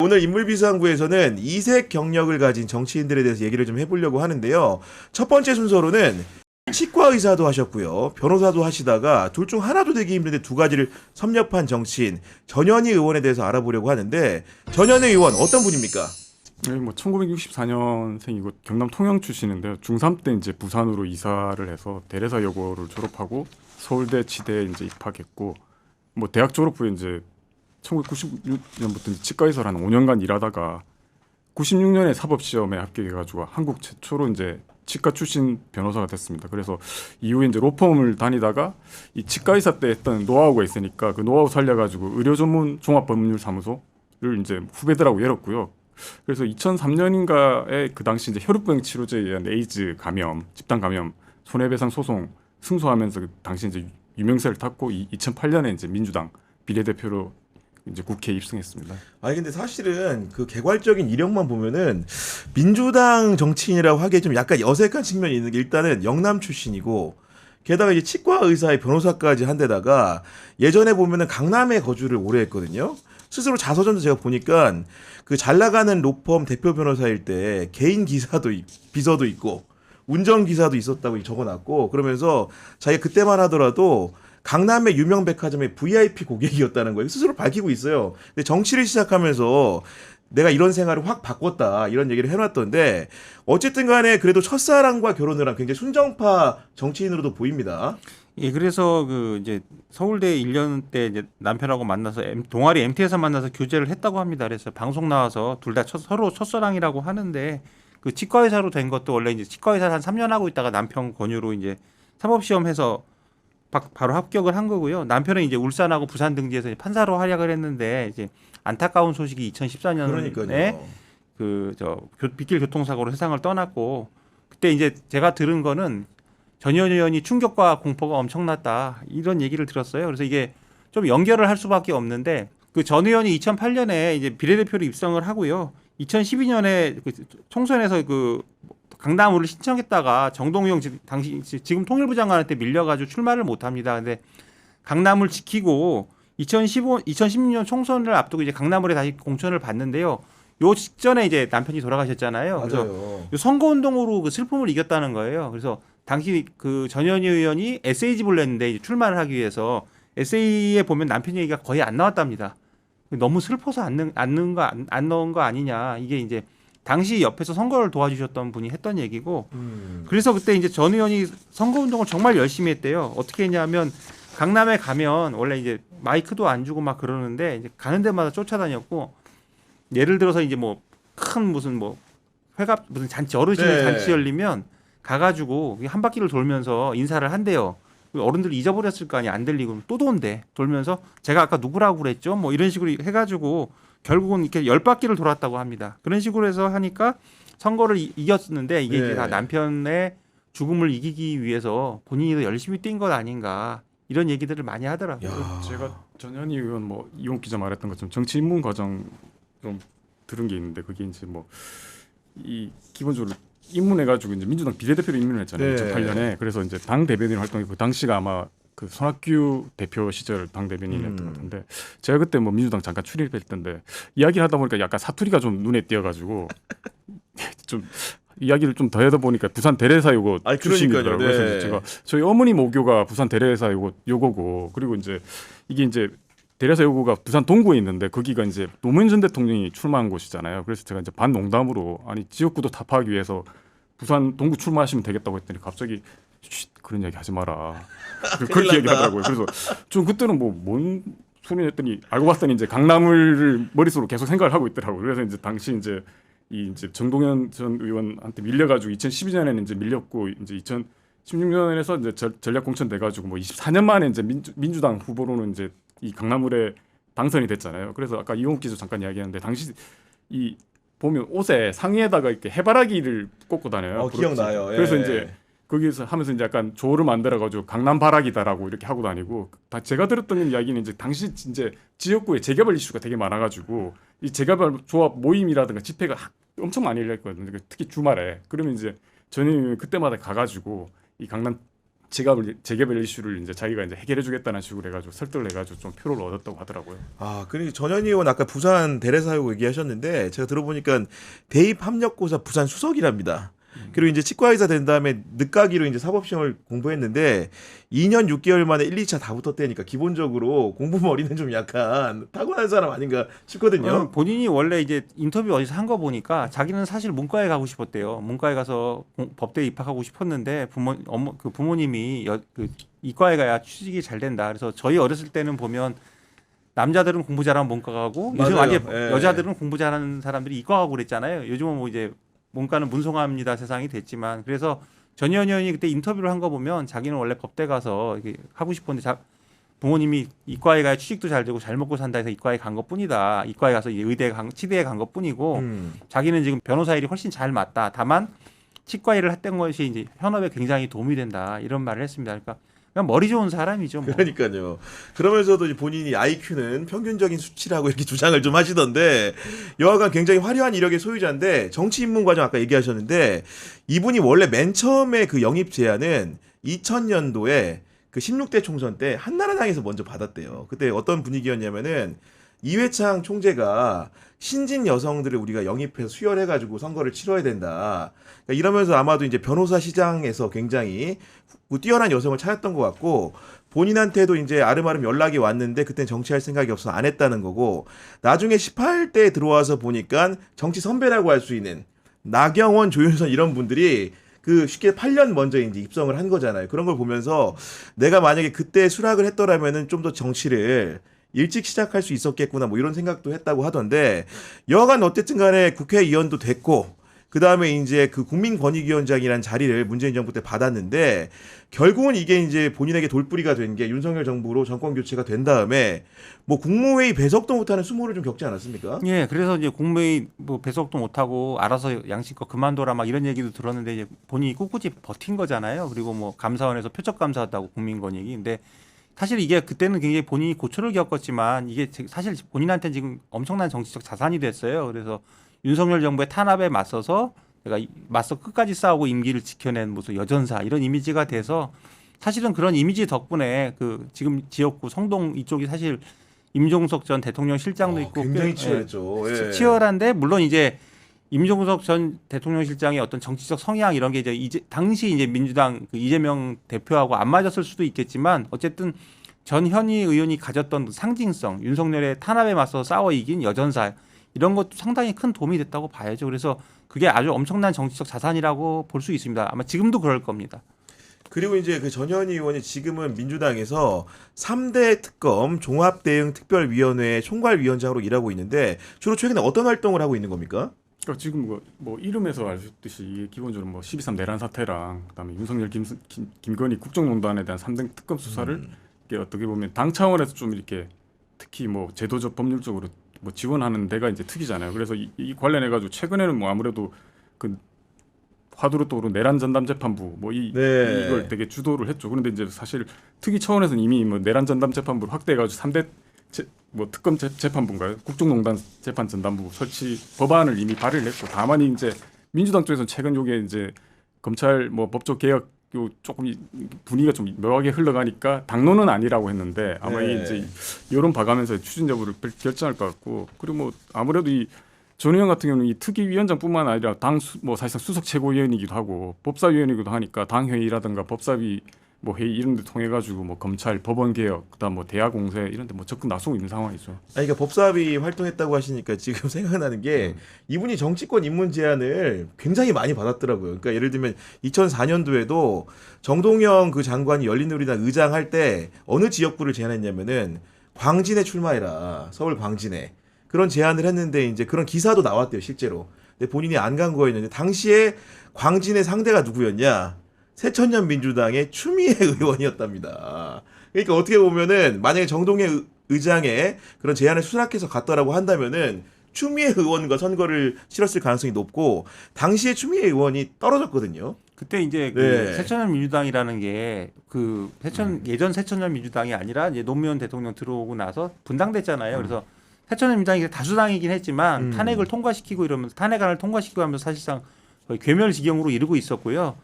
오늘 인물비상구에서는 이색 경력을 가진 정치인들에 대해서 얘기를 좀 해보려고 하는데요. 첫 번째 순서로는 치과 의사도 하셨고요. 변호사도 하시다가 둘 중 하나도 되기 힘든데 두 가지를 섭렵한 정치인 전현희 의원에 대해서 알아보려고 하는데, 전현희 의원 어떤 분입니까? 네, 뭐 1964년생이고 경남 통영 출신인데요. 중3 때 이제 부산으로 이사를 해서 대레사여고를 졸업하고 서울대 치대에 이제 입학했고, 뭐 대학 졸업 후에 이제 1996년부터 치과의사를 한 5년간 일하다가 96년에 사법시험에 합격해가지고 한국 최초로 이제 치과 출신 변호사가 됐습니다. 그래서 이후에 이제 로펌을 다니다가 이 치과의사 때 했던 노하우가 있으니까 그 노하우 살려가지고 의료 전문 종합법률사무소를 이제 후배들하고 열었고요. 그래서 2003년인가에 그 당시 이제 혈우병 치료제에 의한 에이즈 감염, 집단 감염, 손해배상 소송 승소하면서 그 당시 이제 유명세를 탔고 2008년에 이제 민주당 비례대표로 이제 국회에 입성했습니다. 아니 근데 사실은 그 개괄적인 이력만 보면은 민주당 정치인이라고 하기에 좀 약간 어색한 측면이 있는 게, 일단은 영남 출신이고 게다가 이제 치과 의사의 변호사까지 한 데다가 예전에 보면은 강남에 거주를 오래 했거든요. 스스로 자서전도 제가 보니까 그 잘 나가는 로펌 대표 변호사일 때 개인 기사도 비서도 있고 운전 기사도 있었다고 적어놨고, 그러면서 자기가 그때만 하더라도 강남의 유명 백화점의 VIP 고객이었다는 거예요. 스스로 밝히고 있어요. 근데 정치를 시작하면서 내가 이런 생활을 확 바꿨다, 이런 얘기를 해놨던데, 어쨌든 간에 그래도 첫사랑과 결혼을 한 굉장히 순정파 정치인으로도 보입니다. 예, 그래서 그 이제 서울대 1년 때 이제 남편하고 만나서 동아리 MT에서 만나서 교제를 했다고 합니다. 그래서 방송 나와서 둘 다 서로 첫사랑이라고 하는데, 그 치과 의사로 된 것도 원래 이제 치과 의사 한 3년 하고 있다가 남편 권유로 이제 사법시험 해서 바로 합격을 한 거고요. 남편은 이제 울산하고 부산 등지에서 판사로 활약을 했는데, 이제 안타까운 소식이 2014년에 그러니까요. 그 빗길 교통사고로 세상을 떠났고, 그때 이제 제가 들은 거는 전현 의원이 충격과 공포가 엄청났다, 이런 얘기를 들었어요. 그래서 이게 좀 연결을 할 수밖에 없는데, 그 전 의원이 2008년에 이제 비례대표로 입성을 하고요. 2012년에 그 총선에서 그 강남으로 신청했다가 정동영 당시 지금 통일부 장관한테 밀려가지고 출마를 못합니다. 근데 강남을 지키고 2016년 총선을 앞두고 이제 강남으로 다시 공천을 받는데요. 요 직전에 이제 남편이 돌아가셨잖아요. 그래서 맞아요. 요 선거운동으로 그 슬픔을 이겼다는 거예요. 그래서 당시 그 전현희 의원이 에세이집을 냈는데 이제 출마를 하기 위해서 에세이에 보면 남편 얘기가 거의 안 나왔답니다. 너무 슬퍼서 안 넣은 거 아니냐. 이게 이제 당시 옆에서 선거를 도와주셨던 분이 했던 얘기고, 그래서 그때 이제 전 의원이 선거운동을 정말 열심히 했대요. 어떻게 했냐면 강남에 가면 원래 이제 마이크도 안 주고 막 그러는데, 이제 가는 데마다 쫓아다녔고, 예를 들어서 이제 뭐 큰 무슨 뭐 회갑 무슨 잔치, 어르신의 네. 잔치 열리면 가가지고 한 바퀴를 돌면서 인사를 한대요. 어른들 잊어버렸을 거 아니야, 안 들리고. 또 돈대 돌면서 제가 아까 누구라고 그랬죠, 뭐 이런 식으로 해가지고 결국은 이렇게 10바퀴를 돌았다고 합니다. 그런 식으로 해서 하니까 선거를 이겼는데, 이게 이제 다 남편의 죽음을 이기기 위해서 본인이 더 열심히 뛴 것 아닌가, 이런 얘기들을 많이 하더라고요. 제가 전현희 의원 뭐 이용 기자 말했던 것처럼 정치 입문 과정 좀 들은 게 있는데, 그게 이제 뭐 이 기본적으로 입문해가지고 이제 민주당 비례대표로 입문을 했잖아요. 네. 2008년에. 그래서 이제 당 대변인 활동했고, 그 당시가 아마 그 손학규 대표 시절 당 대변인이었던 것 같은데, 제가 그때 뭐 민주당 잠깐 출입했던데 이야기를 하다 보니까 약간 사투리가 좀 눈에 띄어가지고 좀 이야기를 좀 더 하다 보니까 부산 대레사여고 출신이더라고요. 네. 그래서 이제 제가 저희 어머니 모교가 부산 대레사여고고, 그리고 이제 이게 이제 대레사여고가 부산 동구에 있는데 거기가 이제 노무현 전 대통령이 출마한 곳이잖아요. 그래서 제가 이제 반농담으로 아니 지역구도 타파하기 위해서 부산 동구 출마하시면 되겠다고 했더니 갑자기 그런 이야기 하지 마라. 그렇게 얘기를 하더라고요. 그래서 좀 그때는 뭐 뭔 소리 했더니 알고 봤더니 이제 강남을 머릿속으로 계속 생각을 하고 있더라고요. 그래서 이제 당시 이제 이제 정동현 전 의원한테 밀려가지고 2012년에는 이제 밀렸고, 이제 2016년에서 이제 전략 공천 돼가지고 뭐 24년 만에 이제 민주당 후보로는 이제 이 강남을에 당선이 됐잖아요. 그래서 아까 이용욱 기자 잠깐 이야기했는데, 당시 이 보면 옷에 상의에다가 이렇게 해바라기를 꽂고 다녀요. 기억나요. 그래서 예. 이제 거기서 하면서 이제 약간 조를 만들어가지고 강남 바라기다라고 이렇게 하고 다니고, 다 제가 들었던 이야기는 이제 당시 이제 지역구에 재개발 이슈가 되게 많아가지고 이 재개발 조합 모임이라든가 집회가 엄청 많이 열렸거든요. 특히 주말에. 그러면 이제 저는 그때마다 가가지고 이 강남 재개발 이슈를 이제 자기가 이제 해결해주겠다는 식으로 해가지고 설득을 해가지고 좀 표를 얻었다고 하더라고요. 아, 그리고 전현희 의원 아까 부산 대례사고 얘기하셨는데 제가 들어보니까 대입 학력고사 부산 수석이랍니다. 그리고 이제 치과의사 된 다음에 늦가기로 이제 사법시험을 공부했는데 2년 6개월 만에 1, 2차 다 붙었다니까 기본적으로 공부 머리는 좀 약간 타고난 사람 아닌가 싶거든요. 본인이 원래 이제 인터뷰 어디서 한 거 보니까 자기는 사실 문과에 가고 싶었대요. 문과에 가서 법대에 입학하고 싶었는데 부모님이 이과에 가야 취직이 잘 된다. 그래서 저희 어렸을 때는 보면 남자들은 공부 잘하면 문과 가고 요즘 맞아요. 완전 예. 여자들은 공부 잘하는 사람들이 이과 가고 그랬잖아요. 요즘은 뭐 이제 문과는 문송합니다 세상이 됐지만 그래서 전현희 의원이 그때 인터뷰를 한 거 보면 자기는 원래 법대 가서 이렇게 하고 싶었는데 부모님이 이과에 가야 취직도 잘 되고 잘 먹고 산다 해서 이과에 간 것뿐이다. 이과에 가서 치대에 간 것뿐이고 자기는 지금 변호사 일이 훨씬 잘 맞다. 다만 치과 일을 했던 것이 이제 현업에 굉장히 도움이 된다. 이런 말을 했습니다. 그러니까 그냥 머리 좋은 사람이죠. 뭐. 그러니까요. 그러면서도 이제 본인이 IQ는 평균적인 수치라고 이렇게 주장을 좀 하시던데 여하간 굉장히 화려한 이력의 소유자인데 정치 입문 과정 아까 얘기하셨는데 이분이 원래 맨 처음에 그 영입 제안은 2000년도에 그 16대 총선 때 한나라당에서 먼저 받았대요. 그때 어떤 분위기였냐면은 이회창 총재가 신진 여성들을 우리가 영입해서 수혈해가지고 선거를 치러야 된다. 그러니까 이러면서 아마도 이제 변호사 시장에서 굉장히 뛰어난 여성을 찾았던 것 같고 본인한테도 이제 아름아름 연락이 왔는데 그땐 정치할 생각이 없어서 안 했다는 거고 나중에 18대에 들어와서 보니까 정치 선배라고 할 수 있는 나경원, 조윤선 이런 분들이 그 쉽게 8년 먼저 이제 입성을 한 거잖아요. 그런 걸 보면서 내가 만약에 그때 수락을 했더라면은 좀 더 정치를 일찍 시작할 수 있었겠구나 뭐 이런 생각도 했다고 하던데 여하간 어쨌든 간에 국회의원도 됐고 그다음에 이제 그 국민권익위원장이라는 자리를 문재인 정부 때 받았는데 결국은 이게 이제 본인에게 돌뿌리가 된 게 윤석열 정부로 정권 교체가 된 다음에 뭐 국무회의 배석도 못하는 수모를 좀 겪지 않았습니까? 예, 그래서 이제 국무회의 뭐 배석도 못하고 알아서 양심껏 그만둬라 막 이런 얘기도 들었는데 이제 본인이 꿋꿋이 버틴 거잖아요. 그리고 뭐 감사원에서 표적 감사했다고 국민권익위. 근데 사실 이게 그때는 굉장히 본인이 고초를 겪었지만 이게 사실 본인한테는 지금 엄청난 정치적 자산이 됐어요. 그래서 윤석열 정부의 탄압에 맞서서 내가 맞서 끝까지 싸우고 임기를 지켜낸 무슨 여전사 이런 이미지가 돼서 사실은 그런 이미지 덕분에 그 지금 지역구 성동 이쪽이 사실 임종석 전 대통령 실장도 있고 굉장히 치열했죠. 예. 치열한데 물론 이제 임종석 전 대통령 실장의 어떤 정치적 성향 이런 게 이제 당시 이제 민주당 그 이재명 대표하고 안 맞았을 수도 있겠지만 어쨌든 전현희 의원이 가졌던 상징성 윤석열의 탄압에 맞서 싸워 이긴 여전사 이런 것도 상당히 큰 도움이 됐다고 봐야죠. 그래서 그게 아주 엄청난 정치적 자산이라고 볼 수 있습니다. 아마 지금도 그럴 겁니다. 그리고 이제 그 전현희 의원이 지금은 민주당에서 3대 특검 종합대응특별위원회 총괄위원장으로 일하고 있는데 주로 최근에 어떤 활동을 하고 있는 겁니까? 그러니까 지금 뭐 이름에서 아셨듯이 이게 기본적으로 뭐 12.3 내란 사태랑 그다음에 윤석열 김건희 국정농단에 대한 3등 특검 수사를 이게 어떻게 보면 당 차원에서 좀 이렇게 특히 뭐 제도적 법률적으로 뭐 지원하는 데가 이제 특이잖아요. 그래서 이 관련해 가지고 최근에는 뭐 아무래도 그 화두로 떠오른 내란 전담 재판부 뭐 이걸 되게 주도를 했죠. 그런데 이제 사실 특위 차원에서는 이미 뭐 내란 전담 재판부를 확대해 가지고 3대 뭐 특검 재판부인가요? 국정농단 재판 전담부 설치 법안을 이미 발의를 했고 다만 이제 민주당 쪽에서는 최근 요게 이제 검찰 뭐 법적 개혁 요 조금 분위기가 좀 묘하게 흘러가니까 당론은 아니라고 했는데 아마 이제 여론 봐가면서 추진 여부를 결정할 것 같고 그리고 뭐 아무래도 이 전 의원 같은 경우는 이 특위위원장뿐만 아니라 당 뭐 사실상 수석 최고위원이기도 하고 법사위원이기도 하니까 당 회의라든가 법사위 뭐 회의 이런 데 통해 가지고 뭐 검찰 법원 개혁 그다음 뭐 대학 공세 이런 데 뭐 적극 나서고 있는 상황이죠. 아니 그러니까 법사위 활동했다고 하시니까 지금 생각나는 게 이분이 정치권 입문 제안을 굉장히 많이 받았더라고요. 그러니까 예를 들면 2004년도에도 정동영 그 장관이 열린우리당 의장 할 때 어느 지역구를 제안했냐면은 광진에 출마해라. 서울 광진에. 그런 제안을 했는데 이제 그런 기사도 나왔대요, 실제로. 근데 본인이 안 간 거였는데 당시에 광진의 상대가 누구였냐? 새천년 민주당의 추미애 의원이었답니다. 그러니까 어떻게 보면은 만약에 정동영 의장의 그런 제안을 수락해서 갔더라고 한다면은 추미애 의원과 선거를 치렀을 가능성이 높고 당시에 추미애 의원이 떨어졌거든요. 그때 이제 그 새천년 민주당이라는 게 그 예전 새천년 민주당이 아니라 이제 노무현 대통령 들어오고 나서 분당됐잖아요. 그래서 새천년 민주당이 다수당이긴 했지만 탄핵을 통과시키고 이러면서 탄핵안을 통과시키고 하면서 사실상 거의 괴멸 지경으로 이르고 있었고요.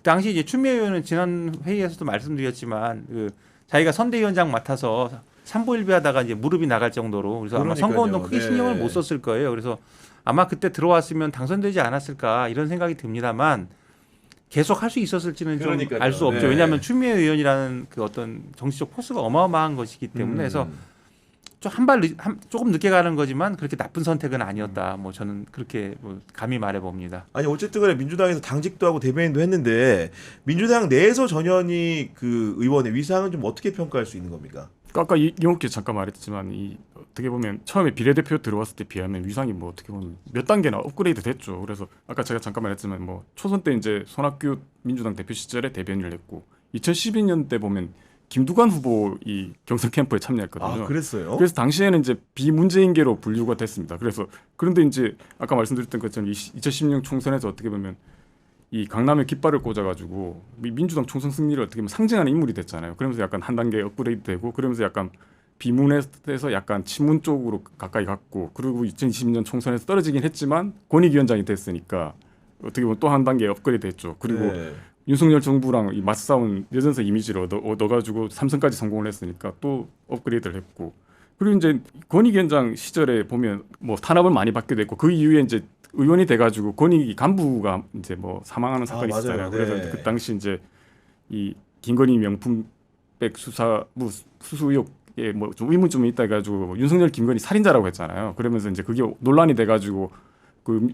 당시 이제 추미애 의원은 지난 회의에서도 말씀드렸지만 그 자기가 선대위원장 맡아서 삼보일비하다가 이제 무릎이 나갈 정도로 그래서 아마 그러니까요. 선거운동 크게 네. 신경을 못 썼을 거예요. 그래서 아마 그때 들어왔으면 당선되지 않았을까 이런 생각이 듭니다만 계속 할 수 있었을지는 좀 그러니까요. 알 수 없죠. 네. 왜냐하면 추미애 의원이라는 그 어떤 정치적 포스가 어마어마한 것이기 때문에 그래서 좀 조금 늦게 가는 거지만 그렇게 나쁜 선택은 아니었다. 뭐 저는 그렇게 뭐 감히 말해 봅니다. 아니 어쨌든 간에 민주당에서 당직도 하고 대변인도 했는데 민주당 내에서 전현희 그 의원의 위상은 좀 어떻게 평가할 수 있는 겁니까? 아까 이용욱께 잠깐 말했지만 이 어떻게 보면 처음에 비례대표 들어왔을 때 비하면 위상이 뭐 어떻게 보면 몇 단계나 업그레이드 됐죠. 그래서 아까 제가 잠깐 말했지만 뭐 초선 때 이제 손학규 민주당 대표 시절에 대변인을 했고 2012년 때 보면 김두관 후보 이 경선 캠프에 참여했거든요. 아 그랬어요? 그래서 당시에는 이제 비문재인계로 분류가 됐습니다. 그래서 그런데 이제 아까 말씀드렸던 것처럼 2016년 총선에서 어떻게 보면 이 강남에 깃발을 꽂아가지고 민주당 총선 승리를 어떻게 보면 상징하는 인물이 됐잖아요. 그러면서 약간 한 단계 업그레이드되고 그러면서 약간 비문에서 약간 친문 쪽으로 가까이 갔고 그리고 2020년 총선에서 떨어지긴 했지만 권익위원장이 됐으니까 어떻게 보면 또 한 단계 업그레이드됐죠. 그리고 네. 윤석열 정부랑 이 맞싸운 여전사 이미지를 얻어가지고 3선까지 성공을 했으니까 또 업그레이드를 했고 그리고 이제 권익위원장 시절에 보면 뭐 탄압을 많이 받게 됐고 그 이후에 이제 의원이 돼가지고 권익위 간부가 이제 뭐 사망하는 사건이 맞아요. 있었잖아요. 네. 그래서 그 당시 이제 이 김건희 명품백 수사무 수수 의혹에 뭐 좀 의문점이 있다 해가지고 윤석열 김건희 살인자라고 했잖아요. 그러면서 이제 그게 논란이 돼가지고 그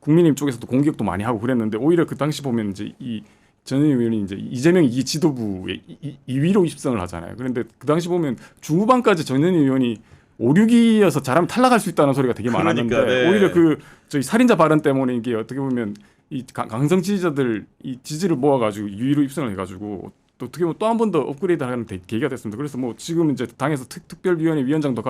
국민의힘 쪽에서도 공격도 많이 하고 그랬는데 오히려 그 당시 보면 이제 이 전현희 의원이 이제 이재명 이 지도부의 2위로 입성을 하잖아요. 그런데 그 당시 보면 중후반까지 전현희 의원이 5, 6위여서 잘하면 탈락할 수 있다는 소리가 되게 많았는데 그러니까, 네. 오히려 그 저희 살인자 발언 때문에 이게 어떻게 보면 이 강성 지지자들 이 지지를 모아가지고 2위로 입성을 해가지고 또 어떻게 보면 또 한 번 더 업그레이드하는 계기가 됐습니다. 그래서 뭐 지금 이제 당에서 특별위원회 위원장도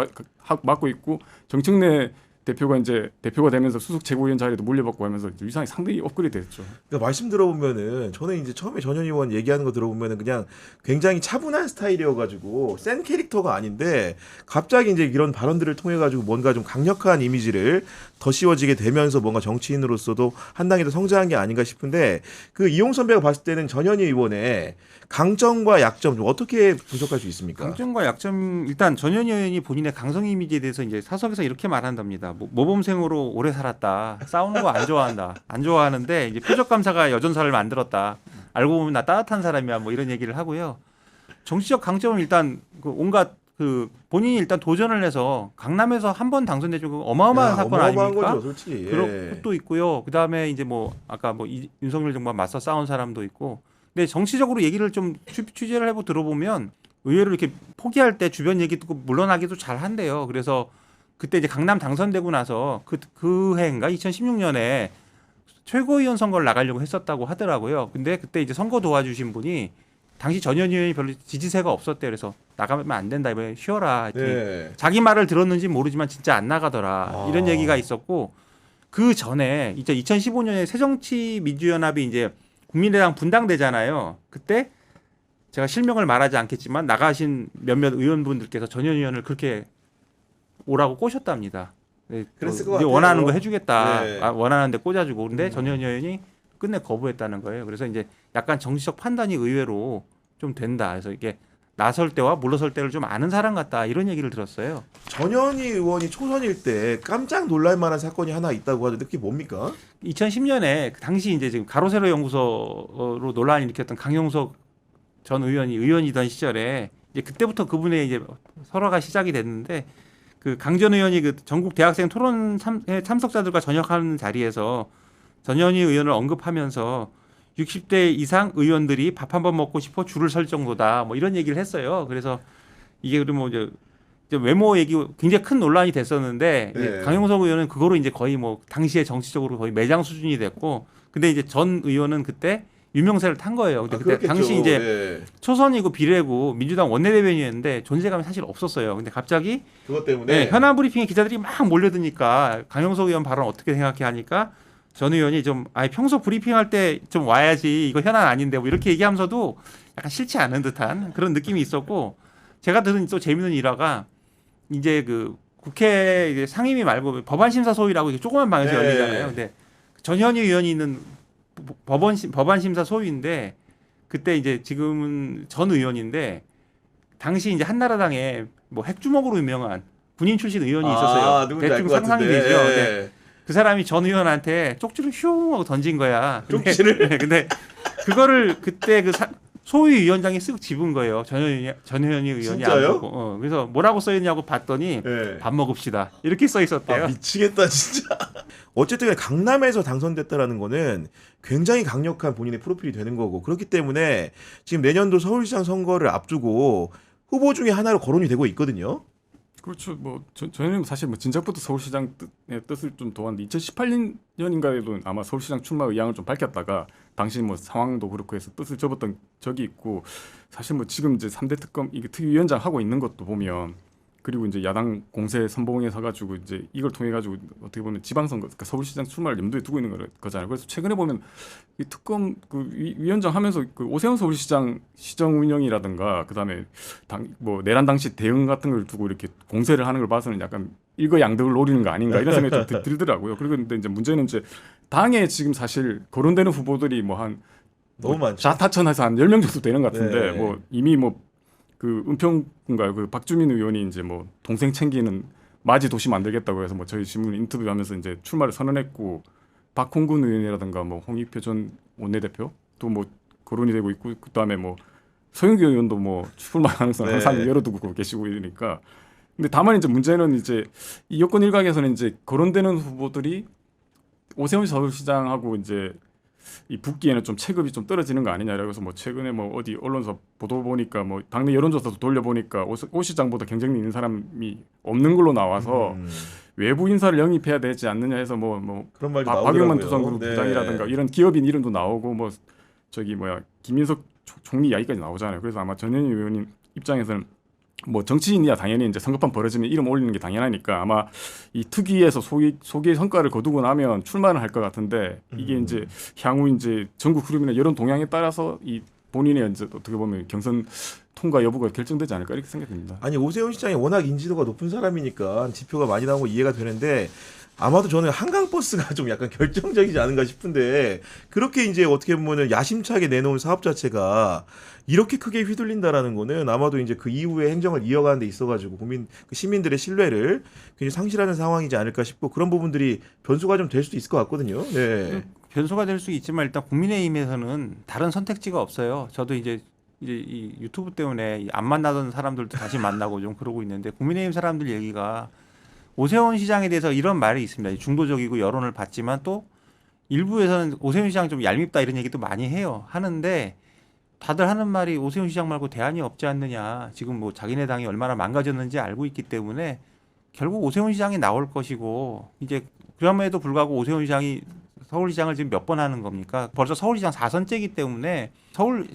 맡고 있고 정청래 대표가 이제 대표가 되면서 수석 최고위원 자리도 물려받고 하면서 위상이 상당히 업그레이드 됐죠. 그러니까 말씀 들어보면은 저는 이제 처음에 전현희 의원 얘기하는 거 들어보면은 그냥 굉장히 차분한 스타일이어가지고 센 캐릭터가 아닌데 갑자기 이제 이런 발언들을 통해 가지고 뭔가 좀 강력한 이미지를 더 씌워지게 되면서 뭔가 정치인으로서도 한 단계 더 성장한 게 아닌가 싶은데 그 이용 선배가 봤을 때는 전현희 의원의 강점과 약점 좀 어떻게 분석할 수 있습니까? 강점과 약점 일단 전현희 의원이 본인의 강성 이미지에 대해서 이제 사석에서 이렇게 말한답니다. 모범생으로 오래 살았다. 싸우는 거 안 좋아한다. 안 좋아하는데 이제 표적 감사가 여전사를 만들었다. 알고 보면 나 따뜻한 사람이야. 뭐 이런 얘기를 하고요. 정치적 강점은 일단 그 온갖 그 본인이 일단 도전을 해서 강남에서 한 번 당선돼주고 어마어마한 사건 어마어마한 아닙니까? 거죠, 솔직히. 그런 것도 있고요. 그 다음에 이제 뭐 아까 뭐 윤석열 정부와 맞서 싸운 사람도 있고. 근데 정치적으로 얘기를 좀 취재를 해보 들어보면 의외로 이렇게 포기할 때 주변 얘기 듣고 물러나기도 잘 한대요. 그래서 그때 이제 강남 당선되고 나서 그 해인가 2016년에 최고위원 선거를 나가려고 했었다고 하더라고요. 근데 그때 이제 선거 도와주신 분이 당시 전현희 의원이 별로 지지세가 없었대. 그래서 나가면 안 된다. 이번에 쉬어라. 네. 자기 말을 들었는지 모르지만 진짜 안 나가더라. 아. 이런 얘기가 있었고 그 전에 이제 2015년에 새정치민주연합이 이제 국민의당 분당되잖아요. 그때 제가 실명을 말하지 않겠지만 나가신 몇몇 의원분들께서 전현희 의원을 그렇게 오라고 꼬셨답니다. 네, 그랬을 것 이제 같아요. 원하는 거 해주겠다. 네. 원하는데 꽂아주고 근데 전현희 의원이 끝내 거부했다는 거예요. 그래서 이제 약간 정치적 판단이 의외로 좀 된다. 그래서 이게 나설 때와 물러설 때를 좀 아는 사람 같다. 이런 얘기를 들었어요. 전현희 의원이 초선일 때 깜짝 놀랄 만한 사건이 하나 있다고 하던데 그게 뭡니까? 2010년에 당시 이제 지금 가로세로 연구소로 논란을 일으켰던 강용석 전 의원이 의원이던 시절에 이제 그때부터 그분의 이제 설화가 시작이 됐는데 그 강 전 의원이 그 전국 대학생 토론 참석자들과 전역하는 자리에서 전현희 의원을 언급하면서 60대 이상 의원들이 밥 한 번 먹고 싶어 줄을 설 정도다. 뭐 이런 얘기를 했어요. 그래서 이게 그러면 이제 외모 얘기 굉장히 큰 논란이 됐었는데 네. 강용석 의원은 그거로 이제 거의 뭐 당시에 정치적으로 거의 매장 수준이 됐고 근데 이제 전 의원은 그때 유명세를 탄 거예요. 근데 그때 그렇겠죠. 당시 이제 네. 초선이고 비례고 민주당 원내대변인이었는데 존재감이 사실 없었어요. 근데 갑자기 그것 때문에 네, 현안 브리핑에 기자들이 막 몰려드니까 강용석 의원 발언 어떻게 생각해 하니까 전 의원이 좀 아니 평소 브리핑할 때 좀 와야지 이거 현안 아닌데 뭐 이렇게 얘기하면서도 약간 싫지 않은 듯한 그런 느낌이 있었고 제가 들은 또 재밌는 일화가 이제 그 국회 이제 상임위 말고 법안심사 소위라고 이렇게 조그만 방에서 네. 열리잖아요. 근데 전현희 의원이 있는 법안 심사 소위인데 그때 이제 지금은 전 의원인데 당시 이제 한나라당에 뭐 핵주먹으로 유명한 군인 출신 의원이 있었어요. 누군지 알 대충 것 상상이 같은데. 되죠. 네. 그 사람이 전 의원한테 쪽지를 흉 하고 던진 거야. 쪽지를? 근데 그거를 그때 소위 위원장이 쓱 집은 거예요. 전현희 의원이 진짜요? 안 보고. 그래서 뭐라고 써 있냐고 봤더니 네. 밥 먹읍시다 이렇게 써 있었대요. 미치겠다 진짜. 어쨌든 강남에서 당선됐다라는 거는 굉장히 강력한 본인의 프로필이 되는 거고 그렇기 때문에 지금 내년도 서울시장 선거를 앞두고 후보 중에 하나로 거론이 되고 있거든요. 그렇죠. 뭐 저희는 사실 뭐 진작부터 서울시장 뜻을 좀 도왔는데 2018년인가에도 아마 서울시장 출마 의향을 좀 밝혔다가 당시 뭐 상황도 그렇고 해서 뜻을 접었던 적이 있고 사실 뭐 지금 이제 3대 특검 이게 특위위원장 하고 있는 것도 보면 그리고 이제 야당 공세 선봉에 서가지고 이제 이걸 통해 가지고 어떻게 보면 지방선거, 그러니까 서울시장 출마를 염두에 두고 있는 거잖아요. 그래서 최근에 보면 이 특검 그 위원장 하면서 그 오세훈 서울시장 시정 운영이라든가 그다음에 뭐 내란 당시 대응 같은 걸 두고 이렇게 공세를 하는 걸 봐서는 약간 일거양득을 노리는 거 아닌가 이런 생각이 좀 들더라고요. 그리고 근데 이제 문제는 이제 당에 지금 사실 거론되는 후보들이 뭐 한 너무 많죠. 자타천해서 한 10명 정도 되는 것 같은데 네. 뭐 이미 뭐 그 은평군가요? 그 박주민 의원이 이제 뭐 동생 챙기는 맞이 도시 만들겠다고 해서 뭐 저희 신문 인터뷰하면서 이제 출마를 선언했고 박홍근 의원이라든가 뭐 홍익표 전 원내대표 또 뭐 거론이 되고 있고 그다음에 뭐 서영교 의원도 뭐 출마 가능성 항상 열어두고 계시고 이러니까 근데 다만 이제 문제는 이제 이 여권 일각에서는 이제 거론되는 후보들이 오세훈 서울시장하고 이제 이 붙기에는 좀 체급이 좀 떨어지는 거 아니냐라고 해서 뭐 최근에 뭐 어디 언론사 보도 보니까 뭐 당내 여론조사도 돌려보니까 오 시장보다 경쟁력 있는 사람이 없는 걸로 나와서 외부 인사를 영입해야 되지 않느냐 해서 뭐 그런 말도 박영만 나오더라고요. 두산그룹 네. 부장이라든가 이런 기업인 이름도 나오고 뭐 저기 뭐야 김인석 총리 이야기까지 나오잖아요. 그래서 아마 전현희 의원님 입장에서는 뭐 정치인이야 당연히 이제 선거판 벌어지면 이름 올리는 게 당연하니까 아마 이 특위에서 소기의 성과를 거두고 나면 출마를 할 것 같은데 이게 이제 향후 이제 전국 흐름이나 여론 동향에 따라서 이 본인의 이제 어떻게 보면 경선 통과 여부가 결정되지 않을까 이렇게 생각됩니다. 아니 오세훈 시장이 워낙 인지도가 높은 사람이니까 지표가 많이 나온 거 이해가 되는데 아마도 저는 한강버스가 좀 약간 결정적이지 않은가 싶은데 그렇게 이제 어떻게 보면은 야심차게 내놓은 사업 자체가 이렇게 크게 휘둘린다라는 거는 아마도 이제 그 이후에 행정을 이어가는 데 있어가지고 시민들의 신뢰를 굉장히 상실하는 상황이지 않을까 싶고 그런 부분들이 변수가 좀 될 수도 있을 것 같거든요. 네. 변수가 될 수 있지만 일단 국민의힘에서는 다른 선택지가 없어요. 저도 이제 이 유튜브 때문에 안 만나던 사람들도 다시 만나고 좀 그러고 있는데 국민의힘 사람들 얘기가 오세훈 시장에 대해서 이런 말이 있습니다. 중도적이고 여론을 받지만 또 일부에서는 오세훈 시장 좀 얄밉다 이런 얘기도 많이 해요. 하는데 다들 하는 말이 오세훈 시장 말고 대안이 없지 않느냐. 지금 뭐 자기네 당이 얼마나 망가졌는지 알고 있기 때문에 결국 오세훈 시장이 나올 것이고 이제 그럼에도 불구하고 오세훈 시장이 서울시장을 지금 몇 번 하는 겁니까? 벌써 서울시장 4선째이기 때문에 서울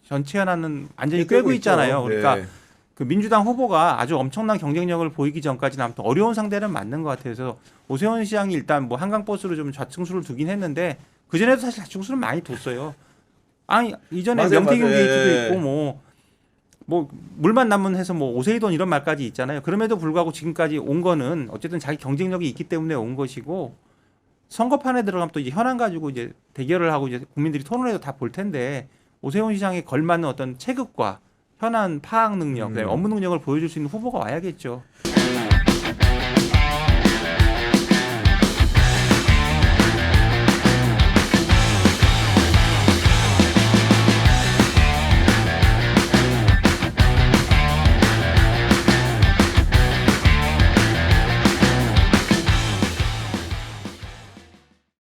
전체 하나는 완전히 꿰고 있잖아요. 그러니까 네. 그 민주당 후보가 아주 엄청난 경쟁력을 보이기 전까지는 아무튼 어려운 상대는 맞는 것 같아서 오세훈 시장이 일단 뭐 한강버스로 좀 좌충수를 두긴 했는데 그 전에도 사실 좌충수를 많이 뒀어요. 아니 이전에 맞아요, 명태균 맞아요. 게이트도 예. 있고 뭐 물만 남은 해서 뭐 오세이돈 이런 말까지 있잖아요. 그럼에도 불구하고 지금까지 온 거는 어쨌든 자기 경쟁력이 있기 때문에 온 것이고 선거판에 들어가면 또 이제 현안 가지고 이제 대결을 하고 이제 국민들이 토론해도 다 볼 텐데 오세훈 시장에 걸맞는 어떤 체급과 현안 파악 능력, 그다음에 업무 능력을 보여줄 수 있는 후보가 와야겠죠.